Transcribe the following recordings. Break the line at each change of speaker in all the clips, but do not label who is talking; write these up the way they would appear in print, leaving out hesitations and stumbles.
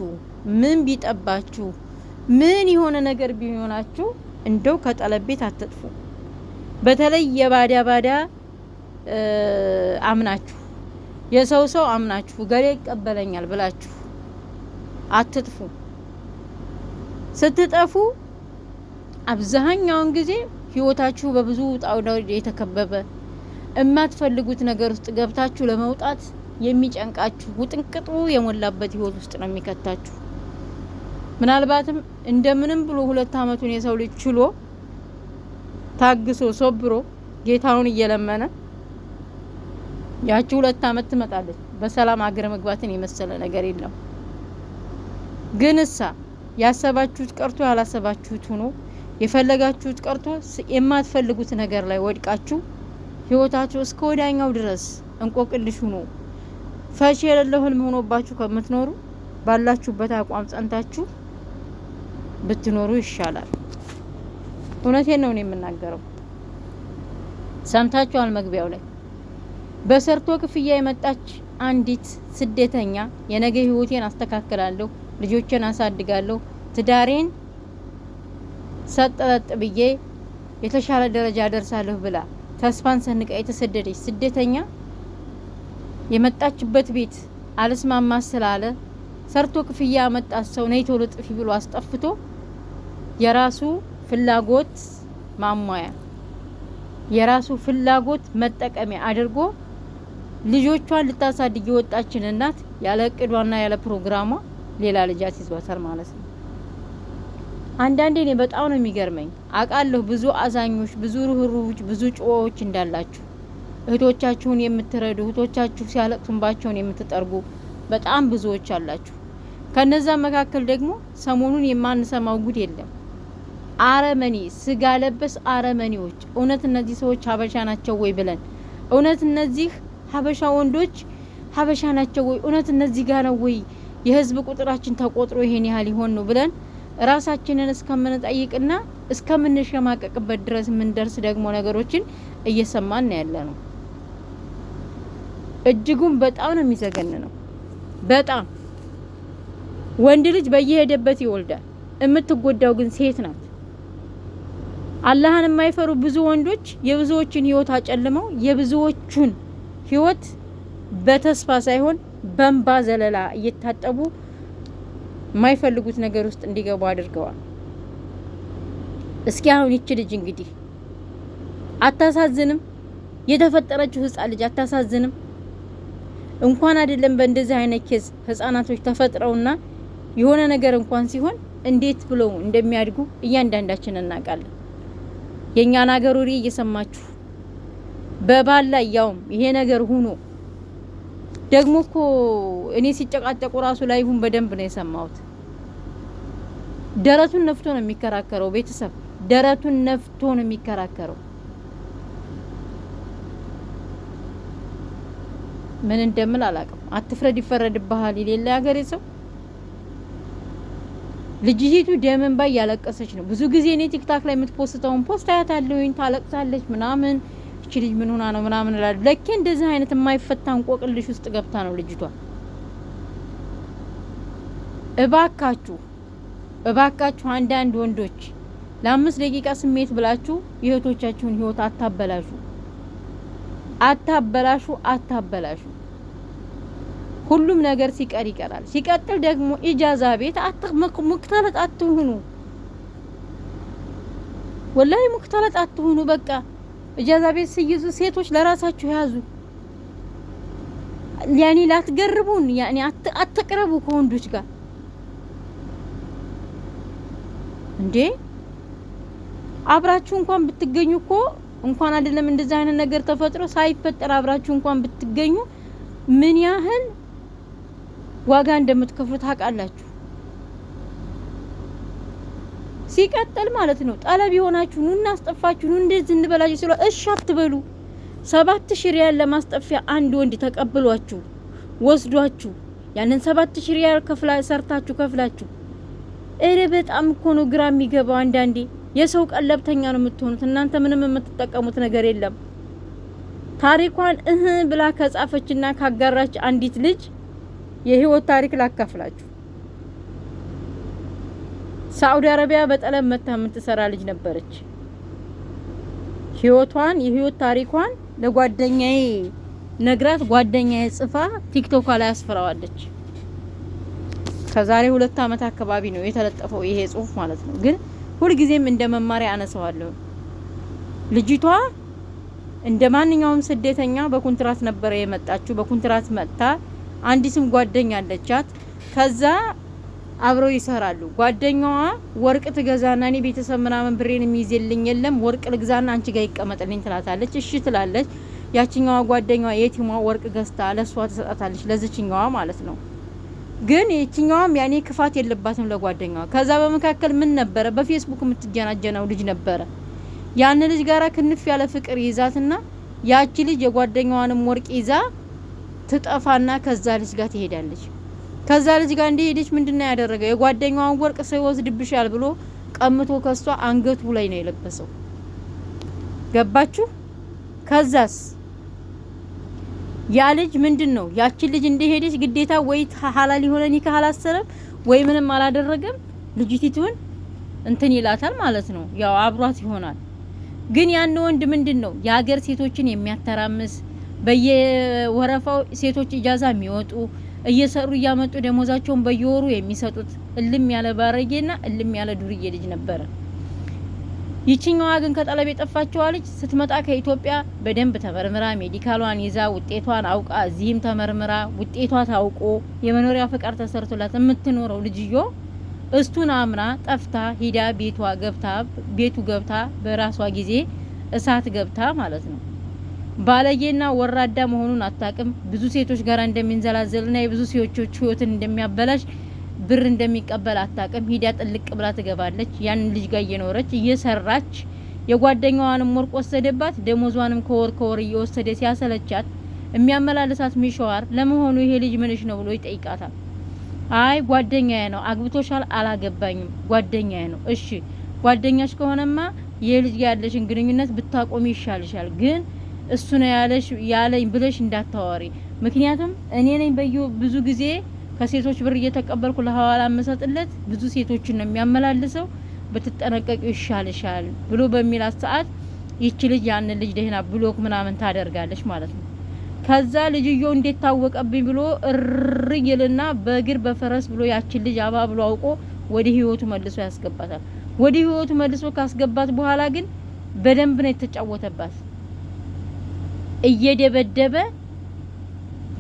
ቢርባችሁ ምን ቢጠባችሁ ምን የሆነ ነገር ቢሆናችሁ እንደው ከጠለብ ቤት አትጥፉ። በተለይ የባዳ አምናችሁ የሰው አምናችሁ ገሬ ይቀበለኛል ብላችሁ አትጥፉ። ስትጠፉ አብዛኛውን ጊዜ ህይወታችሁ በብዙ ውጣ ውረድ የተከበበ እማትፈልጉት ነገር ውስጥ ገብታችሁ ለመውጣት የሚጨንቃችሁ ውጥንቅጡ የሞላበት ህይወት ውስጥ ነው የሚከታችሁ። ምናልባትም እንደምንም ብሎ 2 አመቱን የሰው ልጅ ችሎ ታግሶ ሶብሮ ጌታውን እየለመነ ያቺ 2 አመት ትመጣለች። በሰላም አገር መግባትን የመሰለ ነገር የለም። ግን ያሰባችሁት ቀርቶ ያላሰባችሁት ሆኖ የፈለጋችሁት ቀርቶ የማትፈልጉት ነገር ላይ ወድቃችሁ ህይወታችሁ እስከ ወዲያኛው ድረስ እንቆቅልሽ ሆኖ ፈሽ የሌለው ህልም ሆኖባችሁ ከምትኖሩ ባላችሁበት አቋም ጸንታችሁ ብትኖሩ ይሻላል። እውነቴን ነው የምናገረው። ሰምታችኋል መግቢያው ላይ በሰርቶ ክፍያ የመጣች አንዲት ስደተኛ የነገ ህይወቴን አስተካክላለሁ፣ ልጆቼን አሳድጋለሁ፣ ትዳሬን ሰጠጥ ብዬ የተሻለ ደረጃ ደርሳለሁ ብላ ተስፋን ሰንቃ የተሰደደች ስደተኛ የመጣችበት ቤት አልስማማ ስላለ ሰርቶ ክፍያ ያመጣት ሰው ነይ ቶሎ ጥፊ ብሎ አስጠፍቶ የራሱ ፍላጎት ማሟያ የራሱ ፍላጎት መጠቀሚያ አድርጎ ልጆቿን ልታሳድግ የወጣችን እናት ያለ እቅዷና ያለ ፕሮግራሟ ሌላ ልጅ ይዟታል ማለት ነው። አንዳንዴ እኔ በጣም ነው የሚገርመኝ። አውቃለሁ ብዙ አዛኞች፣ ብዙ ሩህሩሆች፣ ብዙ ጨዋዎች እንዳላችሁ እህቶቻችሁን የምትረዱ እህቶቻችሁ ሲያለቅሱባቸውን የምትጠርጉ በጣም ብዙዎች አላችሁ። ከነዛ መካከል ደግሞ ሰሞኑን የማንሰማው ጉድ የለም። አረመኔ ስጋ ለበስ አረመኔዎች። እውነት እነዚህ ሰዎች ሀበሻ ናቸው ወይ ብለን እውነት እነዚህ ሀበሻ ወንዶች ሀበሻ ናቸው ወይ? እውነት እነዚህ ጋር ነው ወይ የህዝብ ቁጥራችን ተቆጥሮ ይሄን ያህል ይሆን ነው ብለን ራሳችንን እስከምንጠይቅና እስከምንሸማቀቅበት ድረስ ምንደርስ ደግሞ ነገሮችን እየሰማን ያለ ነው። እጅጉን በጣም ነው የሚዘገንነው። በጣም ወንድ ልጅ በየሄደበት ይወልዳል። የምትጎዳው ግን ሴት ናት። አላህን የማይፈሩ ብዙ ወንዶች የብዙዎችን ህይወት አጨልመው የብዙዎቹን ህይወት በተስፋ ሳይሆን በእንባ ዘለላ እየታጠቡ የማይፈልጉት ነገር ውስጥ እንዲገቡ አድርገዋል። እስኪ አሁን ይች ልጅ እንግዲህ አታሳዝንም? የተፈጠረችው ህፃን ልጅ አታሳዝንም? እንኳን አይደለም በእንደዚህ አይነት ኬዝ ህፃናቶች ተፈጥረውና የሆነ ነገር እንኳን ሲሆን እንዴት ብለው እንደሚያድጉ እያንዳንዳችን እናውቃለን። የኛን ሀገር ወሬ እየሰማችሁ በባላ ያውም ይሄ ነገር ሆኖ ደግሞ እኮ እኔ ሲጨቃጨቁ ራሱ ላይሁን በደንብ ነው የሰማሁት። ደረቱን ነፍቶ ነው የሚከራከረው። ቤተሰብ ደረቱን ነፍቶ ነው የሚከራከረው። ምን እንደምል አላውቅም። አትፍረድ ይፈረድብሃል ይሌላ ሀገሬ ሰው። ልጅይቱ ደምን ባይ ያለቀሰች ነው። ብዙ ጊዜ እኔ ቲክታክ ላይ የምትፖስተውን ፖስት አያታለሁኝ። ታለቅሳለች ምናምን እቺ ልጅ ምን ሆና ነው ምናምን እላለሁ። ለኬ እንደዚህ አይነት የማይፈታ እንቆቅልሽ ውስጥ ገብታ ነው ልጅቷ። እባካችሁ አንዳንድ ወንዶች ለ5 ደቂቃ ስሜት ብላችሁ የእህቶቻችሁን ህይወት አታበላሹ። ሁሉም ነገር ሲቀር ይቀራል። ሲቀጥል ደግሞ ኢጃዛ ቤት ሙክተለጥ አትሁኑ። ወላሂ ሙክተለጥ አትሁኑ። በቃ ኢጃዛ ቤት ሲይዙ ሴቶች ለራሳችሁ ያዙ። ያኒ ላትገርቡን፣ ያኒ አትቅረቡ ከወንዶች ጋር እንዴ። አብራችሁ እንኳን ብትገኙ እኮ እንኳን አይደለም እንደዛ አይነት ነገር ተፈጥሮ ሳይፈጠር አብራችሁ እንኳን ብትገኙ ምን ያህል ዋጋ እንደምትከፍሉ ታውቃላችሁ። ሲቀጥል ማለት ነው ጠለብ ይሆናችሁ ኑ እናስጠፋችሁ ኑ እንደዚህ እንበላችሁ ሲሉ እሺ አትበሉ። 7000 ሪያል ለማስጠፊያ አንድ ወንድ ተቀብሏችሁ ወስዷችሁ ያንን 7000 ሪያል ከፍላችሁ በጣም እኮ ነው ግራ የሚገባው። አንዳንዴ የሰው ቀለብተኛ ነው የምትሆኑት እናንተ። ምንም የምትጠቀሙት ነገር የለም። ታሪኳን ብላ ከጻፈችና ካጋራች አንዲት ልጅ የህይወት ታሪክ ላካፍላችሁ። ሳዑዲ አረቢያ በጠለም መታ የምትሰራ ልጅ ነበረች። የህይወት ታሪኳን ለጓደኛዬ ነግራት ጓደኛዬ ጽፋ ቲክቶክ ላይ አስፈራዋለች። ከዛሬ 2 አመት አካባቢ ነው የተለጠፈው ይሄ ጽሁፍ ማለት ነው። ግን ሁልጊዜም እንደ መማሪያ አነሳዋለሁ። ልጅቷ እንደ ማንኛውም ስደተኛ በኮንትራት ነበር የመጣችው። በኮንትራት መጣ አንዲትም ጓደኛ አለቻት። ከዛ አብረው ይሰራሉ። ጓደኛዋ ወርቅ ትገዛና እኔ ቤተሰብ ምናምን ብሬን የሚይዝልኝ የለም ወርቅ ልግዛና አንቺ ጋር ይቀመጥልኝ ትላታለች። እሺ ትላለች። ያቺኛዋ ጓደኛዋ የቲሟ ወርቅ ገዝታ ለሷ ትሰጣታለች፣ ለዚችኛዋ ማለት ነው። ግን የቺኛዋም ያኔ ክፋት የለባትም ለጓደኛዋ። ከዛ በመካከል ምን ነበረ በፌስቡክ የምትጀናጀነው ልጅ ነበረ። ያን ልጅ ጋራ ክንፍ ያለ ፍቅር ይዛትና ያቺ ልጅ የጓደኛዋንም ወርቅ ይዛ ትጠፋና ከዛ ልጅ ጋር ትሄዳለች። ከዛ ልጅ ጋር እንደሄደች ምንድነው ያደረገው? የጓደኛዋን ወርቅ ሳይወስድብሻል ብሎ ቀምቶ ከሷ አንገቱ ላይ ነው የለበሰው። ገባችሁ? ከዛስ ያ ልጅ ምንድነው ያቺ ልጅ እንደሄደች ግዴታ ወይ ሐላል የሆነ ኒካህ አላሰረም ወይ ምንም አላደረገም። ልጅቲቱን እንትን ይላታል ማለት ነው። ያው አብሯት ይሆናል። ግን ያን ወንድ ምንድነው የሀገር ሴቶችን የሚያተራምስ በየወረፋው ሴቶች ኢጃዛ የሚወጡ እየሰሩ እያመጡ ደሞዛቸውን በየወሩ የሚሰጡት እልም ያለ ባረጌና እልም ያለ ዱርዬ ልጅ ነበረ። ይቺኛዋ ግን ከጠለብ የጠፋችው ልጅ ስትመጣ ከኢትዮጵያ በደንብ ተመርምራ ሜዲካሏን ይዛ ውጤቷን አውቃ እዚህም ተመርምራ ውጤቷ ታውቆ የመኖሪያ ፍቃድ ተሰርቶላት የምትኖረው ልጅዮ እስቱን አምና ጠፍታ ሂዳ ቤቱ ገብታ በራሷ ጊዜ እሳት ገብታ ማለት ነው። ባለጌና ወራዳ መሆኑን አታቅም። ብዙ ሴቶች ጋር እንደሚንዘላዘልና የብዙ ሴቶች ህይወትን እንደሚያበላሽ ብር እንደሚቀበል አታቅም። ሂዳ ጥልቅ ብላ ትገባለች። ያን ልጅ ጋር እየኖረች እየሰራች የጓደኛዋንም ወርቅ ወሰደባት። ደሞዟንም ከወር እየወሰደ ሲያሰለቻት የሚያመላልሳት ሚሸዋር ለመሆኑ ይሄ ልጅ ምንሽ ነው ብሎ ይጠይቃታል። አይ ጓደኛዬ ነው። አግብቶሻል? አላገባኝም፣ ጓደኛዬ ነው። እሺ ጓደኛሽ ከሆነማ የልጅ ያለሽን ግንኙነት ብታቆሚ ይሻልሻል። ግን እሱ ነው ያለኝ ብለሽ እንዳታወሪ። ምክንያቱም እኔ ነኝ ብዙ ጊዜ ከሴቶች ብር እየተቀበልኩ ለሐዋላ መሰጥለት ብዙ ሴቶችን ነው የሚያመላልሰው። በትጠነቀቂው ይሻልሻል ብሎ በሚላት ሰዓት ይቺ ልጅ ያን ልጅ ደህና ብሎክ ምናምን ታደርጋለች ማለት ነው። ከዛ ልጅዮ እንዴት ታወቀብኝ ብሎ እርይልና በእግር በፈረስ ብሎ ያችን ልጅ አባ ብሎ አውቆ ወደ ህይወቱ መልሶ ያስገባታል። ወደ ህይወቱ መልሶ ካስገባት በኋላ ግን በደንብ ነው የተጫወተባት። እየደበደበ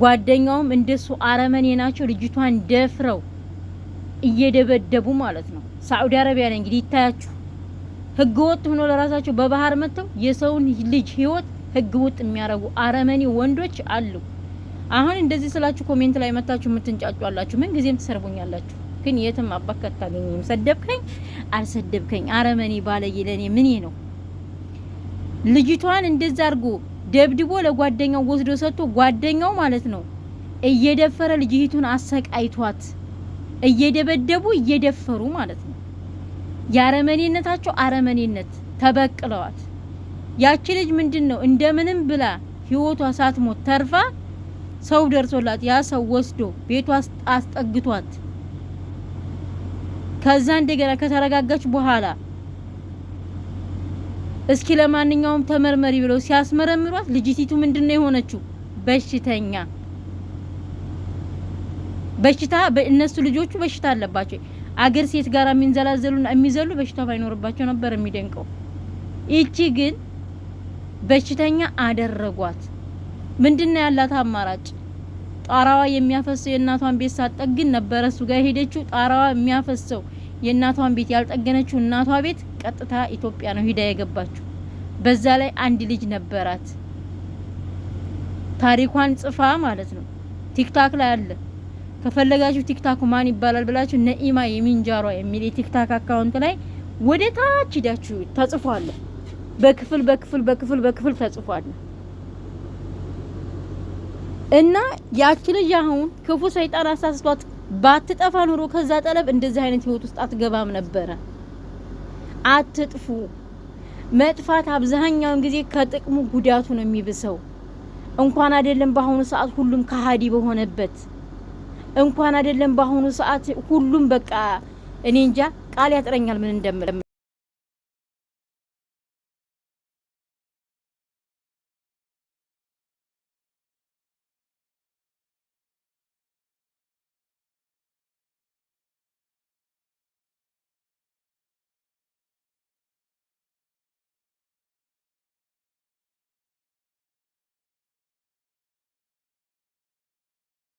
ጓደኛውም እንደሱ አረመኔ ናቸው። ልጅቷን ደፍረው እየደበደቡ ማለት ነው። ሳዑዲ አረቢያ ላይ እንግዲህ ይታያችሁ ህገወጥ ሆኖ ለራሳቸው በባህር መተው የሰውን ልጅ ህይወት ህገወጥ የሚያረጉ አረመኔ ወንዶች አሉ። አሁን እንደዚህ ስላችሁ ኮሜንት ላይ መታችሁ የምትንጫጩ አላችሁ። ምን ጊዜም ትሰርቡኛላችሁ። ግን የትም አባከት ታገኙኝ። ሰደብከኝ አልሰደብከኝ አረመኔ ባለዬ ለኔ ምን ነው? ልጅቷን እንደዛ አርጎ ደብድቦ ለጓደኛው ወስዶ ሰጥቶ ጓደኛው ማለት ነው እየደፈረ ልጅቱን አሰቃይቷት እየደበደቡ እየደፈሩ ማለት ነው። ያረመኔነታቸው አረመኔነት ተበቅለዋት ያቺ ልጅ ምንድነው እንደምንም ብላ ህይወቷ ሳትሞት ተርፋ ሰው ደርሶላት ያ ሰው ወስዶ ቤቷ አስጠግቷት ከዛ እንደገና ከተረጋጋች በኋላ እስኪ ለማንኛውም ተመርመሪ ብለው ሲያስመረምሯት ልጅቲቱ ምንድነው የሆነችው? በሽታ በእነሱ ልጆቹ በሽታ አለባቸው። አገር ሴት ጋር የሚንዘላዘሉና የሚዘሉ በሽታ ባይኖርባቸው ነበር የሚደንቀው። እቺ ግን በሽተኛ አደረጓት። ምንድነው ያላት አማራጭ? ጣራዋ የሚያፈሰው የእናቷን ቤት ሳትጠግን ነበር እሱ ጋር ሄደችው። ጣራዋ የሚያፈሰው የእናቷን ቤት ያልጠገነችው እናቷ ቤት ቀጥታ ኢትዮጵያ ነው ሂዳ የገባችው። በዛ ላይ አንድ ልጅ ነበራት። ታሪኳን ጽፋ ማለት ነው ቲክታክ ላይ አለ። ከፈለጋችሁ ቲክታኩ ማን ይባላል ብላችሁ ነኢማ የሚንጃሯ የሚል የቲክታክ አካውንት ላይ ወደ ታች ሂዳችሁ ተጽፏል። በክፍል ተጽፏል። እና ያቺ ልጅ አሁን ክፉ ሰይጣን አሳስቷት ባትጠፋ ኑሮ ከዛ ጠለብ እንደዚህ አይነት ህይወት ውስጥ አትገባም ነበረ። አትጥፉ። መጥፋት አብዛኛውን ጊዜ ከጥቅሙ ጉዳቱ ነው የሚብሰው። እንኳን አይደለም በአሁኑ ሰዓት ሁሉም ከሃዲ በሆነበት፣ እንኳን አይደለም በአሁኑ ሰዓት ሁሉም በቃ እኔ እንጃ ቃል ያጥረኛል ምን እንደምል